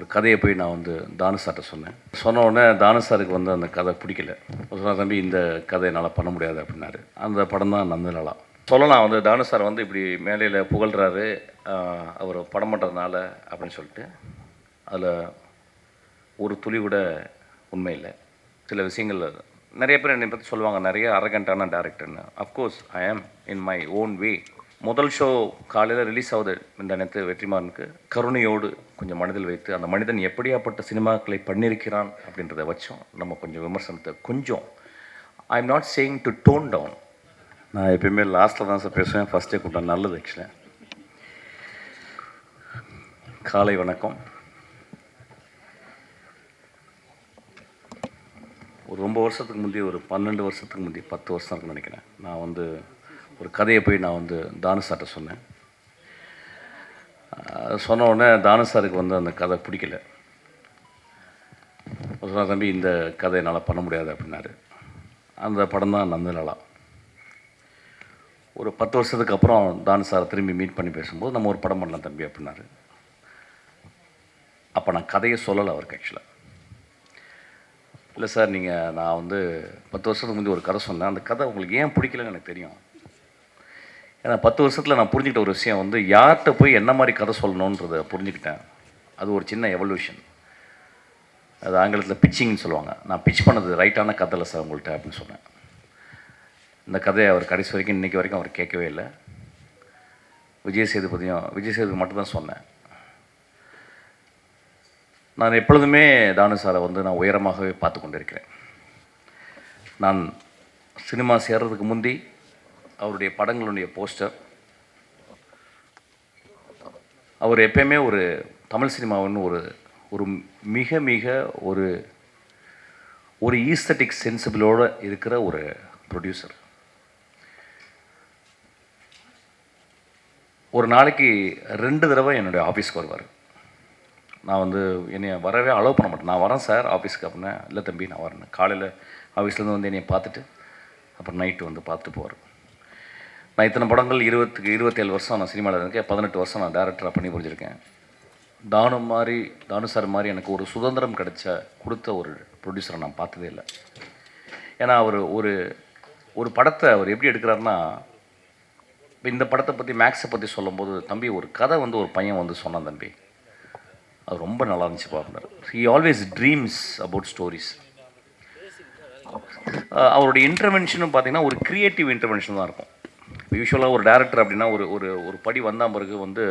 ஒரு கதையை போய் நான் வந்து தானு சார்கிட்ட சொன்னேன். சொன்ன உடனே தானு சாருக்கு வந்து அந்த கதை பிடிக்கல. சொன்னால் தம்பி இந்த கதை என்னால் பண்ண முடியாது அப்படின்னாரு. அந்த படம் தான் நந்தலாலா. சொல்லலாம் வந்து தானு சார் வந்து இப்படி மேலையில் புகழ்கிறாரு அவர் படம் பண்ணுறதுனால அப்படின்னு சொல்லிட்டு. அதில் ஒரு துளி கூட உண்மை இல்லை. சில விஷயங்கள் நிறைய பேர் என்னை பற்றி சொல்லுவாங்க நிறைய அரகண்டான டேரக்டர்னு. அஃப்கோர்ஸ் ஐ ஆம் இன் மை ஓன் வே. முதல் ஷோ காலையில் ரிலீஸ் ஆகுது இந்த நேற்று வெற்றிமாறனுக்கு. கருணையோடு கொஞ்சம் மனதில் வைத்து அந்த மனிதன் எப்படியாப்பட்ட சினிமாக்களை பண்ணியிருக்கிறான் அப்படின்றத வச்சோம் நம்ம கொஞ்சம் விமர்சனத்தை கொஞ்சம். I am not saying to tone down. நான் எப்பயுமே லாஸ்ட்டில் தான் சார் பேசுவேன், ஃபஸ்ட்டே கூட்டம் நல்லது. ஆக்சுவலாக காலை வணக்கம். ஒரு ரொம்ப வருஷத்துக்கு முந்தைய ஒரு 12 வருஷத்துக்கு முந்தைய 10 வருஷம் இருக்குன்னு நினைக்கிறேன். நான் வந்து ஒரு கதையை போய் நான் வந்து தானு சார்கிட்ட சொன்னேன். சொன்ன உடனே தானு சாருக்கு வந்து அந்த கதை பிடிக்கல. சொன்னால் தம்பி இந்த கதை என்னால் பண்ண முடியாது அப்படின்னாரு. அந்த படம் தான் நந்தலாலா. ஒரு 10 வருஷத்துக்கு அப்புறம் தானு சாரை திரும்பி மீட் பண்ணி பேசும்போது நம்ம ஒரு படம் பண்ணலாம் தம்பி அப்படின்னாரு. அப்போ நான் கதையை சொல்லலை அவருக்கு. ஆக்சுவலாக இல்லை சார், நான் வந்து 10 வருஷத்துக்கு முந்தைய ஒரு கதை சொன்னேன், அந்த கதை உங்களுக்கு ஏன் பிடிக்கலன்னு எனக்கு தெரியும். ஏன்னா 10 வருஷத்தில் நான் புரிஞ்சுக்கிட்ட ஒரு விஷயம் வந்து யார்கிட்ட போய் என்ன மாதிரி கதை சொல்லணுன்றதை புரிஞ்சுக்கிட்டேன். அது ஒரு சின்ன எவல்யூஷன். அது ஆங்கிலத்தில் பிச்சிங்னு சொல்லுவாங்க. நான் பிச் பண்ணது ரைட்டான கதை இல்லை சார் உங்கள்கிட்ட அப்படின்னு சொன்னேன். இந்த கதையை அவர் கடைசி வரைக்கும் இன்றைக்கி வரைக்கும் அவர் கேட்கவே இல்லை. விஜய் சேதுபதி மட்டும்தான் சொன்னேன். நான் எப்பொழுதுமே தானு சாரை வந்து நான் உயரமாகவே பார்த்து கொண்டு இருக்கிறேன். நான் சினிமா சேர்றதுக்கு முந்தி அவருடைய படங்களுடைய போஸ்டர், அவர் எப்பயுமே ஒரு தமிழ் சினிமாவின்னு ஒரு மிக மிக ஒரு ஈஸ்தட்டிக் சென்சிபிளோடு இருக்கிற ஒரு ப்ரொடியூசர். ஒரு நாளைக்கு 2 தடவை என்னுடைய ஆஃபீஸ்க்கு வருவார். நான் வந்து என்னை வரவே அலோவ் பண்ண மாட்டேன். நான் வரேன் சார் ஆஃபீஸ்க்கு அப்படின்னா, இல்லை தம்பி நான் வரேன். காலையில் ஆஃபீஸ்லேருந்து வந்து என்னை பார்த்துட்டு அப்புறம் நைட்டு வந்து பார்த்துட்டு போவார். நான் இத்தனை படங்கள் 27 வருஷம் நான் சினிமாவில் இருக்கேன். 18 வருஷம் நான் டேரக்டராக பண்ணி புரிஞ்சிருக்கேன். தானு சார் மாதிரி எனக்கு ஒரு சுதந்திரம் கொடுத்த ஒரு ப்ரொடியூசரை நான் பார்த்ததே இல்லை. ஏன்னா அவர் ஒரு படத்தை அவர் எப்படி எடுக்கிறாருன்னா, இப்போ இந்த படத்தை பற்றி மேக்ஸை பற்றி சொல்லும்போது, தம்பி ஒரு கதை வந்து ஒரு பையன் வந்து சொன்னான் தம்பி, அது ரொம்ப நல்லா இருந்துச்சு பார்ப்பனர். He always dreams about stories. அவருடைய இன்டர்வென்ஷனும் பார்த்தீங்கன்னா ஒரு க்ரியேட்டிவ் இன்டர்வென்ஷன் தான் இருக்கும். யூஸ்வலாக ஒரு டேரக்டர் அப்படின்னா ஒரு படி வந்தால் பிறகு வந்து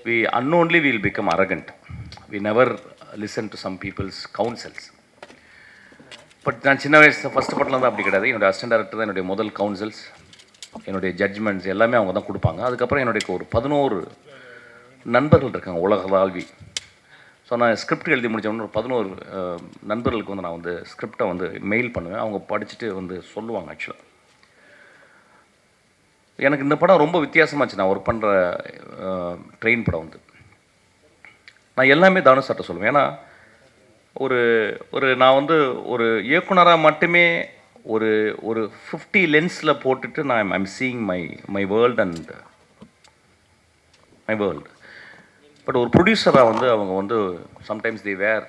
we unknowingly will become arrogant. We never listen to some people's counsels. But நான் சின்ன வயசு ஃபஸ்ட் படத்தில் தான் அப்படி கிடையாது. என்னுடைய அசிஸ்டன்ட் டேரக்டர் தான் என்னுடைய முதல் கவுன்சில்ஸ், என்னுடைய ஜட்ஜ்மெண்ட்ஸ் எல்லாமே அவங்க தான் கொடுப்பாங்க. அதுக்கப்புறம் என்னுடைய ஒரு 11 நண்பர்கள் இருக்காங்க உலகளாவி. ஸோ நான் ஸ்கிரிப்ட் எழுதி முடித்தோடனே ஒரு 11 நண்பர்களுக்கு வந்து நான் வந்து ஸ்கிரிப்டை வந்து மெயில் பண்ணுவேன். அவங்க படிச்சுட்டு வந்து சொல்லுவாங்க. ஆக்சுவலாக எனக்கு இந்த படம் ரொம்ப வித்தியாசமாச்சு. நான் ஒர்க் பண்ணுற ட்ரெயின் படம் வந்து நான் எல்லாமே தானு சார்ட்ட சொல்லுவேன். ஏன்னா நான் வந்து ஒரு இயக்குனராக மட்டுமே ஒரு 50 லென்ஸில் போட்டுட்டு நான் I'm seeing my world and my world. But ஒரு ப்ரொடியூசராக வந்து அவங்க வந்து sometimes they wear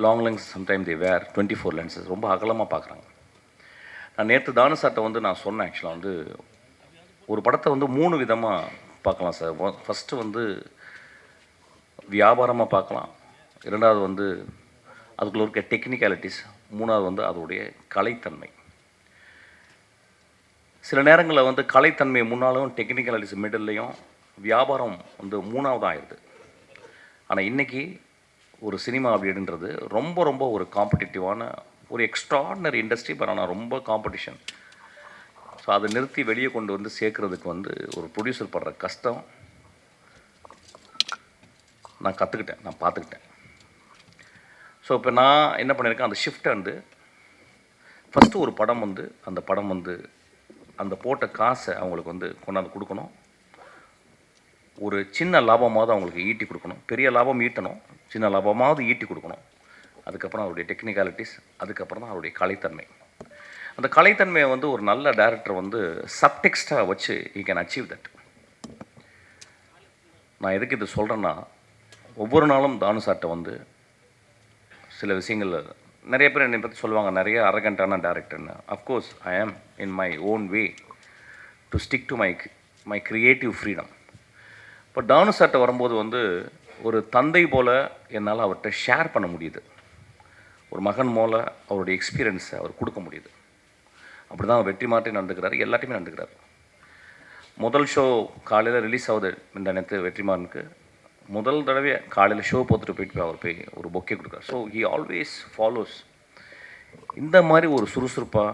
long lens, sometimes they wear 24 lenses. ரொம்ப அகலமாக பார்க்குறாங்க. நான் நேற்று தானு சார்ட்ட வந்து நான் சொன்னேன். ஆக்சுவலாக வந்து ஒரு படத்தை வந்து 3 விதமாக பார்க்கலாம் சார். ஃபஸ்ட்டு வந்து வியாபாரமாக பார்க்கலாம், 2வது வந்து அதுக்குள்ள இருக்க டெக்னிக்காலிட்டிஸ், 3வது வந்து அதோடைய கலைத்தன்மை. சில நேரங்களில் வந்து கலைத்தன்மை முன்னாலும் டெக்னிக்காலிட்டிஸ் மிடில்லையும், வியாபாரம் வந்து 3வது ஆயிடுது. ஆனால் இன்றைக்கி ஒரு சினிமா அப்படின்றது ரொம்ப ரொம்ப ஒரு காம்படிட்டிவான ஒரு எக்ஸ்ட்ராடினரி இண்டஸ்ட்ரி. பட் ஆனால் ரொம்ப காம்படிஷன். ஸோ அதை நிறுத்தி வெளியே கொண்டு வந்து சேர்க்குறதுக்கு வந்து ஒரு ப்ரொடியூசர் படுற கஷ்டம் நான் கற்றுக்கிட்டேன், நான் பார்த்துக்கிட்டேன். ஸோ இப்போ நான் என்ன பண்ணியிருக்கேன், அந்த ஷிஃப்ட்டை வந்து ஃபஸ்ட்டு ஒரு படம் வந்து அந்த படம் வந்து அந்த போட்ட காசை அவங்களுக்கு வந்து கொண்டாந்து கொடுக்கணும். ஒரு சின்ன லாபமாவது அவங்களுக்கு ஈட்டி கொடுக்கணும். பெரிய லாபம் ஈட்டணும், சின்ன லாபமாவது ஈட்டி கொடுக்கணும். அதுக்கப்புறம் அவருடைய டெக்னிக்காலிட்டிஸ், அதுக்கப்புறம் தான் அவருடைய கலைத்தன்மை. அந்த கலைத்தன்மையை வந்து ஒரு நல்ல டைரக்டர் வந்து சப்டெக்ஸ்டாக வச்சு யூ கேன் அச்சீவ் தட். நான் எதுக்கு இது சொல்கிறேன்னா, ஒவ்வொரு நாளும் தானு சார்ட்ட வந்து சில விஷயங்கள் நிறைய பேர் என்னை பற்றி சொல்லுவாங்க நிறைய அரகண்டான டேரக்டர்னு. அஃப்கோர்ஸ் ஐ ஆம் in my own way to stick to my creative freedom. இப்போ தானு சார்ட்ட வரும்போது வந்து ஒரு தந்தை போல் என்னால் அவர்கிட்ட ஷேர் பண்ண முடியுது. ஒரு மகன் போல் அவருடைய எக்ஸ்பீரியன்ஸை அவர் கொடுக்க முடியுது. அப்படி தான் வெற்றி மாற்றி நடந்துக்கிறாரு, எல்லாத்தையுமே நடந்துக்கிறாரு. முதல் ஷோ காலையில் ரிலீஸ் ஆகுது இந்த நேரத்து வெற்றிமாறனுக்கு. முதல் தடவை காலையில் ஷோ பார்த்துட்டு போயிட்டு அவர் போய் ஒரு பொக்கே கொடுக்குறாரு. So he always follows. இந்த மாதிரி ஒரு சுறுசுறுப்பாக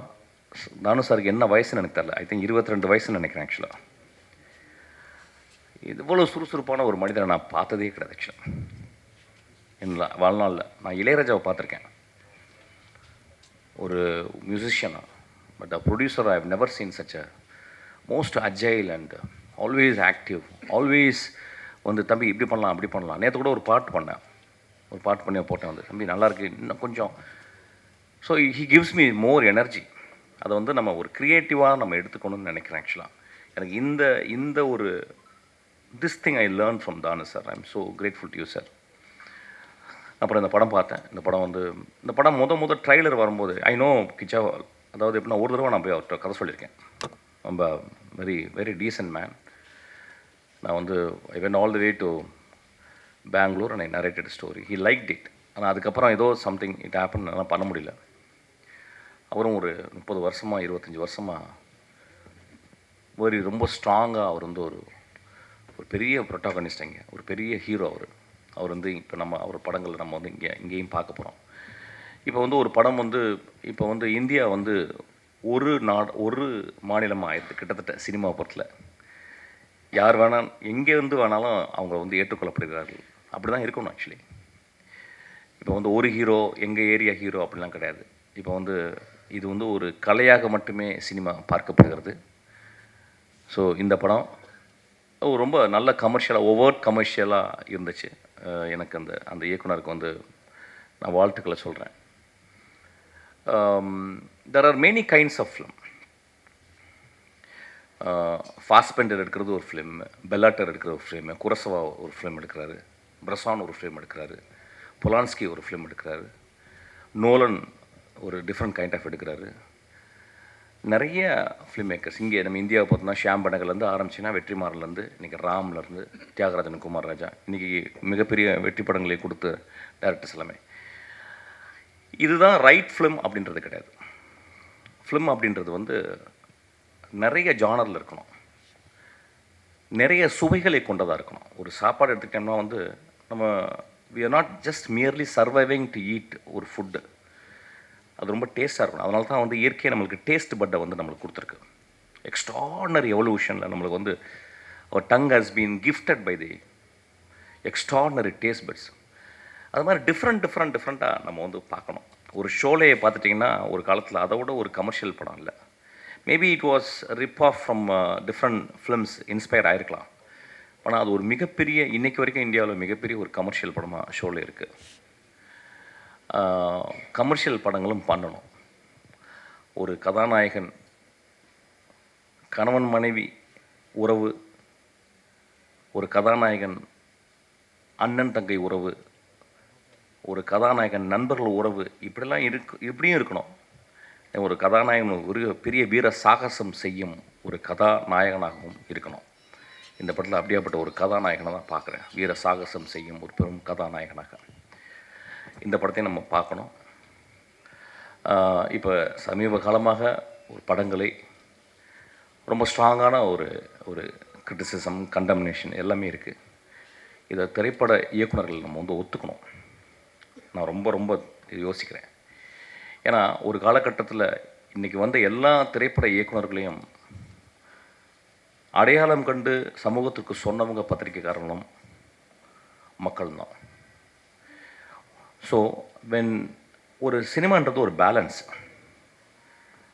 தானு சாருக்கு என்ன வயசுன்னு எனக்கு தெரியல, ஐ திங்க் 22 வயசுன்னு நினைக்கிறேன். ஆக்சுவலாக இவ்வளோ சுறுசுறுப்பான ஒரு மனிதரை நான் பார்த்ததே கிடையாது. ஆக்சுவலாக என் வாழ்நாளில் நான் இளையராஜாவை பார்த்துருக்கேன் ஒரு மியூசிஷியனாக, but a producer I have never seen such a most agile and always active. Always வந்து தம்பி இப்படி பண்ணலாம் அப்படி பண்ணலாம். நேற்று கூட ஒரு பாட்டு பண்ணி போட்டேன் வந்து தம்பி நல்லாயிருக்கு இன்னும் கொஞ்சம். So he gives me more energy. அதை வந்து நம்ம ஒரு க்ரியேட்டிவாக நம்ம எடுத்துக்கணும்னு நினைக்கிறேன். ஆக்சுவலாக எனக்கு இந்த ஒரு this thing I learn from Thanu sir. I am so grateful to you sir. அப்புறம் இந்த படம் பார்த்தேன். இந்த படம் முத ட்ரைலர் வரும்போது ஐ நோ கிச்சா, அதாவது எப்படின்னா ஒரு தடவை நான் போய் அவர்கிட்ட கதை சொல்லியிருக்கேன். ரொம்ப வெரி வெரி டீசன்ட் மேன். நான் வந்து I went all the way to Bangalore and I narrated story. He liked it. ஆனால் அதுக்கப்புறம் ஏதோ சம்திங் இட் ஹேப்பன், அதெல்லாம் பண்ண முடியல. அவரும் ஒரு 30 வருஷமாக 25 வருஷமாக ரொம்ப ஸ்ட்ராங்காக அவர் வந்து ஒரு பெரிய ப்ரொட்டாகனிஸ்ட், ஒரு பெரிய ஹீரோ அவர் வந்து இப்போ அவர் படங்கள் நம்ம வந்து இங்கேயும் பார்க்க போகிறோம். இப்போ வந்து ஒரு படம் வந்து இப்போ வந்து இந்தியா வந்து ஒரு மாநிலமாக ஆயிடுது கிட்டத்தட்ட சினிமா பொறுத்தில். யார் வேணால் எங்கேருந்து வேணாலும் அவங்க வந்து ஏற்றுக்கொள்ளப்படுகிறார்கள். அப்படி தான் இருக்கணும் ஆக்சுவலி. இப்போ வந்து ஒரு ஹீரோ எங்கள் ஏரியா ஹீரோ அப்படிலாம் கிடையாது. இப்போ வந்து இது வந்து ஒரு கலையாக மட்டுமே சினிமா பார்க்கப்படுகிறது. ஸோ இந்த படம் ரொம்ப நல்ல கமர்ஷியலாக இருந்துச்சு. எனக்கு அந்த இயக்குனருக்கு வந்து நான் வாழ்த்துக்களை சொல்கிறேன். There are many kinds of film. Fassbinder எடுக்கிறது ஒரு ஃபிலிம், பெல்லாட்டர் எடுக்கிற ஒரு ஃபிலிமு, குரசவா ஒரு ஃபிலிம் எடுக்கிறாரு, பிரசான் ஒரு ஃபிலிம் எடுக்கிறாரு, பொலான்ஸ்கி ஒரு ஃபிலிம் எடுக்கிறாரு, நோலன் ஒரு டிஃப்ரெண்ட் கைண்ட் ஆஃப் எடுக்கிறாரு. நிறைய ஃபிலிம் மேக்கர்ஸ் இங்கே நம்ம இந்தியாவை பார்த்தோம்னா ஷியாம் பெனகல்லேருந்து ஆரம்பிச்சின்னா வெற்றிமாறன்லேருந்து இன்றைக்கி ராம்லேருந்து தியாகராஜன், குமார் ராஜா, இன்றைக்கி மிகப்பெரிய வெற்றி படங்களை கொடுத்த டேரக்டர்ஸ் எல்லாமே. இதுதான் ரைட் ஃபிலிம் அப்படின்றது கிடையாது. ஃபிலிம் அப்படின்றது வந்து நிறைய ஜானரில் இருக்கணும், நிறைய சுவைகளை கொண்டதாக இருக்கணும். ஒரு சாப்பாடு எடுத்துக்கிட்டோம்னா வந்து நம்ம we are not just merely surviving to eat ஒரு ஃபுட்டு. அது ரொம்ப டேஸ்ட்டாக இருக்கணும். அதனால தான் வந்து இயற்கையை நம்மளுக்கு டேஸ்ட் பட்டை வந்து நம்மளுக்கு கொடுத்துருக்கு. எக்ஸ்ட்ராடனரி எவல்யூஷனில் நம்மளுக்கு வந்து அவர் tongue has been gifted by the extraordinary taste buds. அது மாதிரி டிஃப்ரெண்ட்டாக நம்ம வந்து பார்க்கணும். ஒரு ஷோலையை பார்த்துட்டிங்கன்னா ஒரு காலத்தில் அதை விட ஒரு கமர்ஷியல் படம் இல்லை. Maybe it was rip off from different films inspire ஆகிருக்கலாம். ஆனால் அது ஒரு மிகப்பெரிய இன்றைக்கு வரைக்கும் இந்தியாவில் மிகப்பெரிய ஒரு கமர்ஷியல் படமாக ஷோவில் இருக்குது. கமர்ஷியல் படங்களும் பண்ணணும். ஒரு கதாநாயகன் கணவன் மனைவி உறவு, ஒரு கதாநாயகன் அண்ணன் தங்கை உறவு, ஒரு கதாநாயகன் நண்பர்கள் உறவு, இப்படியும் இருக்கணும். ஒரு கதாநாயகன் ஒரு பெரிய வீர சாகசம் செய்யும் ஒரு கதாநாயகனாகவும் இருக்கணும். இந்த படத்தில் அப்படியாப்பட்ட ஒரு கதாநாயகனை தான் பார்க்குறேன். வீர சாகசம் செய்யும் ஒரு பெரும் கதாநாயகனாக இந்த படத்தையும் நம்ம பார்க்கணும். இப்போ சமீப காலமாக ஒரு படங்களை ரொம்ப ஸ்ட்ராங்கான ஒரு கிரிட்டிசிசம், கண்டம்னேஷன் எல்லாமே இருக்குது. இதை திரைப்பட இயக்குனர்கள் நம்ம வந்து ஒத்துக்கணும். நான் ரொம்ப யோசிக்கிறேன். ஏன்னா ஒரு காலகட்டத்தில் இன்றைக்கி வந்த எல்லா திரைப்பட இயக்குனர்களையும் அடையாளம் கண்டு சமூகத்துக்கு சொன்னவங்க பத்திரிக்கைக்காரங்களும் மக்கள் தான். ஸோ வென் ஒரு சினிமான்றது ஒரு பேலன்ஸ்,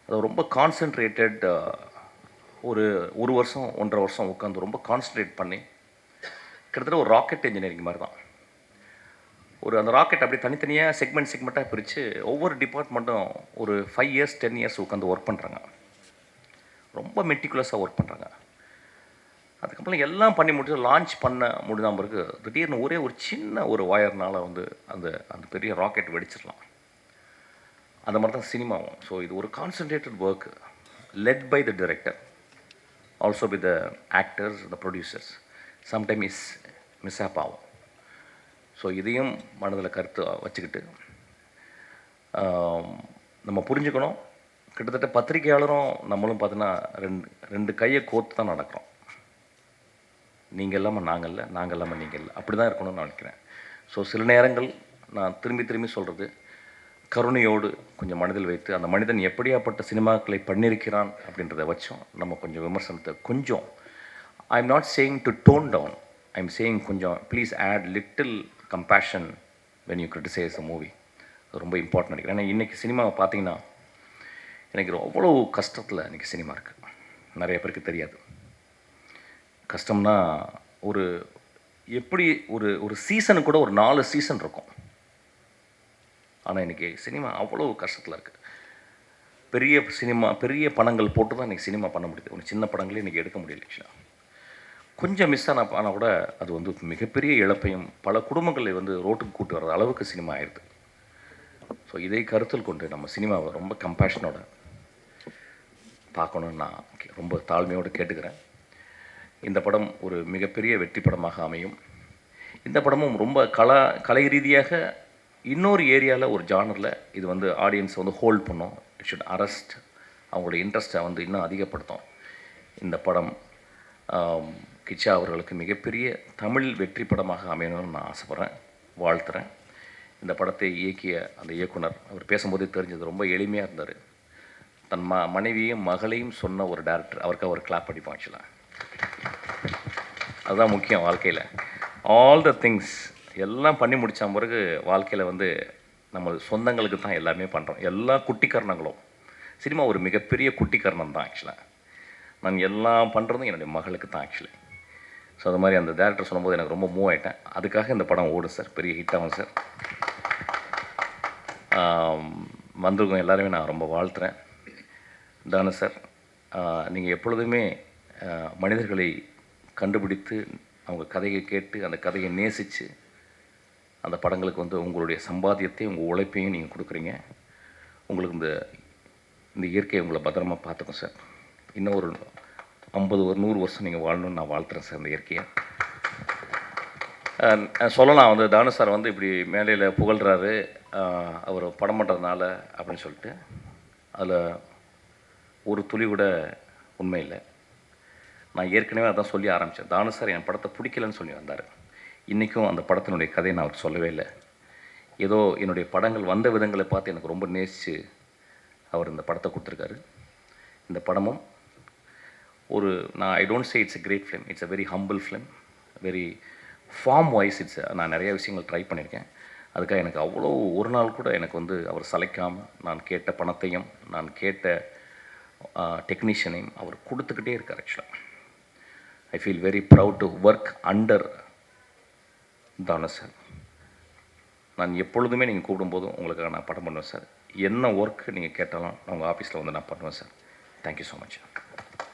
அது ரொம்ப கான்சென்ட்ரேட்டட் ஒரு வருஷம் 1.5 வருஷம் உட்காந்து ரொம்ப கான்சன்ட்ரேட் பண்ணி கிட்டத்தட்ட ஒரு ராக்கெட் இன்ஜினியரிங் மாதிரி தான். அந்த ராக்கெட் அப்படி தனித்தனியாக செக்மெண்ட்டாக பிரித்து ஒவ்வொரு டிபார்ட்மெண்ட்டும் ஒரு 5 இயர்ஸ் 10 இயர்ஸ் உட்காந்து ஒர்க் பண்ணுறாங்க. ரொம்ப மெட்டிகுலஸாக ஒர்க் பண்ணுறாங்க. அதுக்கப்புறம் எல்லாம் பண்ணி முடிச்சு லான்ச் பண்ண முடியாம பிறகு திடீர்னு ஒரே ஒரு சின்ன ஒரு ஒயர்னால் வந்து அந்த அந்த பெரிய ராக்கெட் வெடிச்சிடலாம். அந்த மாதிரி தான் சினிமாவும். ஸோ இது ஒரு concentrated work led by the director, also with the actors, the producers. Sometime mishap ஆகும். ஸோ இதையும் மனதில் கருத்து வச்சுக்கிட்டு நம்ம புரிஞ்சுக்கணும். கிட்டத்தட்ட பத்திரிகையாளரும் நம்மளும் பார்த்தீங்கன்னா ரெண்டு கையை கோர்த்து தான் நடக்கிறோம். நீங்கள் இல்லாமல் நாங்கள் இல்லை, நாங்கள் இல்லாமல் நீங்கள் இல்லை, அப்படி தான் இருக்கணும்னு நான் நினைக்கிறேன். ஸோ சில நேரங்கள் நான் திரும்பி சொல்கிறது, கருணையோடு கொஞ்சம் மனதில் வைத்து அந்த மனிதன் எப்படியாப்பட்ட சினிமாக்களை பண்ணியிருக்கிறான் அப்படின்றத வச்சோம் நம்ம கொஞ்சம் விமர்சனத்தை கொஞ்சம், I am not saying to tone down, I am saying கொஞ்சம் please add little compassion when you criticize a movie. அது ரொம்ப இம்பார்ட்டன் நினைக்கிறேன். ஏன்னா இன்றைக்கி சினிமாவை பார்த்தீங்கன்னா எனக்கு அவ்வளோ கஷ்டத்தில் இன்றைக்கி சினிமா இருக்குது. நிறைய பேருக்கு தெரியாது. கஷ்டம்னா ஒரு எப்படி ஒரு சீசனு கூட ஒரு 4 சீசன் இருக்கும். ஆனால் இன்றைக்கி சினிமா அவ்வளோ கஷ்டத்தில் இருக்குது. பெரிய பணங்கள் போட்டு தான் இன்றைக்கி சினிமா பண்ண முடியுது. ஒரு சின்ன படங்களே இன்றைக்கி எடுக்க முடியல. ஆக்சுவலாக கொஞ்சம் மிஸ் ஆனால் கூட அது வந்து மிகப்பெரிய இழப்பையும் பல குடும்பங்களை வந்து ரோட்டுக்கு கூட்டு வர்ற அளவுக்கு சினிமா ஆயிடுது. ஸோ இதை கருத்தில் கொண்டு நம்ம சினிமாவை ரொம்ப கம்பேஷனோட பார்க்கணுன்னு நான் ரொம்ப தாழ்மையோடு கேட்டுக்கிறேன். இந்த படம் ஒரு மிகப்பெரிய வெற்றி படமாக அமையும். இந்த படமும் ரொம்ப கலை ரீதியாக இன்னொரு ஏரியாவில் ஒரு ஜானரில் இது வந்து ஆடியன்ஸை வந்து ஹோல்ட் பண்ணும். இட் ஷுட் அரெஸ்ட் அவங்களோட இன்ட்ரெஸ்ட்டை வந்து இன்னும் அதிகப்படுத்தும். இந்த படம் கிச்சா அவர்களுக்கு மிகப்பெரிய தமிழ் வெற்றி படமாக அமையணும்னு நான் ஆசைப்பட்றேன், வாழ்த்துறேன். இந்த படத்தை இயக்கிய அந்த இயக்குனர், அவர் பேசும்போதே தெரிஞ்சது, ரொம்ப எளிமையாக இருந்தார். தன் மனைவியையும் மகளையும் சொன்ன ஒரு டேரக்டர், அவருக்கு அவர் கிளாப் அடிப்போம். ஆக்சுவலாக அதுதான் முக்கியம் வாழ்க்கையில். ஆல் த திங்ஸ் எல்லாம் பண்ணி முடித்த பிறகு வாழ்க்கையில் வந்து நம்ம சொந்தங்களுக்கு தான் எல்லாமே பண்ணுறோம். எல்லா குட்டிக்கரணங்களும் சினிமா ஒரு மிகப்பெரிய குட்டிக்கரணம் தான். ஆக்சுவலாக நான் எல்லாம் பண்ணுறதும் என்னுடைய மகளுக்கு தான் ஆக்சுவலி. ஸோ அது மாதிரி அந்த டேரக்டர் சொல்லும்போது எனக்கு ரொம்ப மூவ் ஆகிட்டேன். அதுக்காக இந்த படம் ஓடும் சார், பெரிய ஹிட் ஆகும் சார். வந்திருக்கோம் எல்லாருமே நான் ரொம்ப வாழ்த்துறேன். தானு சார், நீங்கள் எப்பொழுதுமே மனிதர்களை கண்டுபிடித்து அவங்க கதையை கேட்டு அந்த கதையை நேசித்து அந்த படங்களுக்கு வந்து உங்களுடைய சம்பாத்தியத்தையும் உங்கள் உழைப்பையும் நீங்கள் கொடுக்குறீங்க. உங்களுக்கு இந்த இயற்கையை உங்களை பத்திரமாக பார்த்துக்கும் சார். இன்னும் ஒரு 50 ஒரு 100 வருஷம் நீங்கள் வாழணும்னு நான் வாழ்த்துறேன் சார். இந்த இயற்கையை சொல்லலாம் வந்து தானு சார் வந்து இப்படி மேலையில் புகழ்கிறாரு அவர் படம் பண்ணுறதுனால அப்படின்னு சொல்லிட்டு, அதில் ஒரு துளி கூட உண்மை இல்லை. நான் ஏற்கனவே அதான் சொல்லி ஆரம்பித்தேன். தானு சார் என் படத்தை பிடிக்கலன்னு சொல்லி வந்தார். இன்றைக்கும் அந்த படத்தினுடைய கதையை நான் அவர் சொல்லவே இல்லை. ஏதோ என்னுடைய படங்கள் வந்த விதங்களை பார்த்து எனக்கு ரொம்ப நேசித்து அவர் இந்த படத்தை கொடுத்துருக்காரு. இந்த படமும் நான் I don't say it's a great film, it's a very humble film, very form wise நான் நிறைய விஷயங்கள் ட்ரை பண்ணியிருக்கேன். அதுக்காக எனக்கு அவ்வளோ ஒரு நாள் கூட எனக்கு வந்து அவர் சளைக்காமல் நான் கேட்ட பணத்தையும் நான் கேட்ட டெக்னீஷியனையும் அவர் கொடுத்துக்கிட்டே இருக்கார். ஆக்சுவலாக I feel very proud to work under Thanu sir. நான் எப்பொழுதுமே நீங்கள் கூப்பிடும்போதும் உங்களுக்காக நான் படம் பண்ணுவேன் சார். என்ன ஒர்க் நீங்கள் கேட்டாலும் நான் உங்கள் ஆஃபீஸில் வந்து நான் பண்ணுவேன் சார். Thank you so much.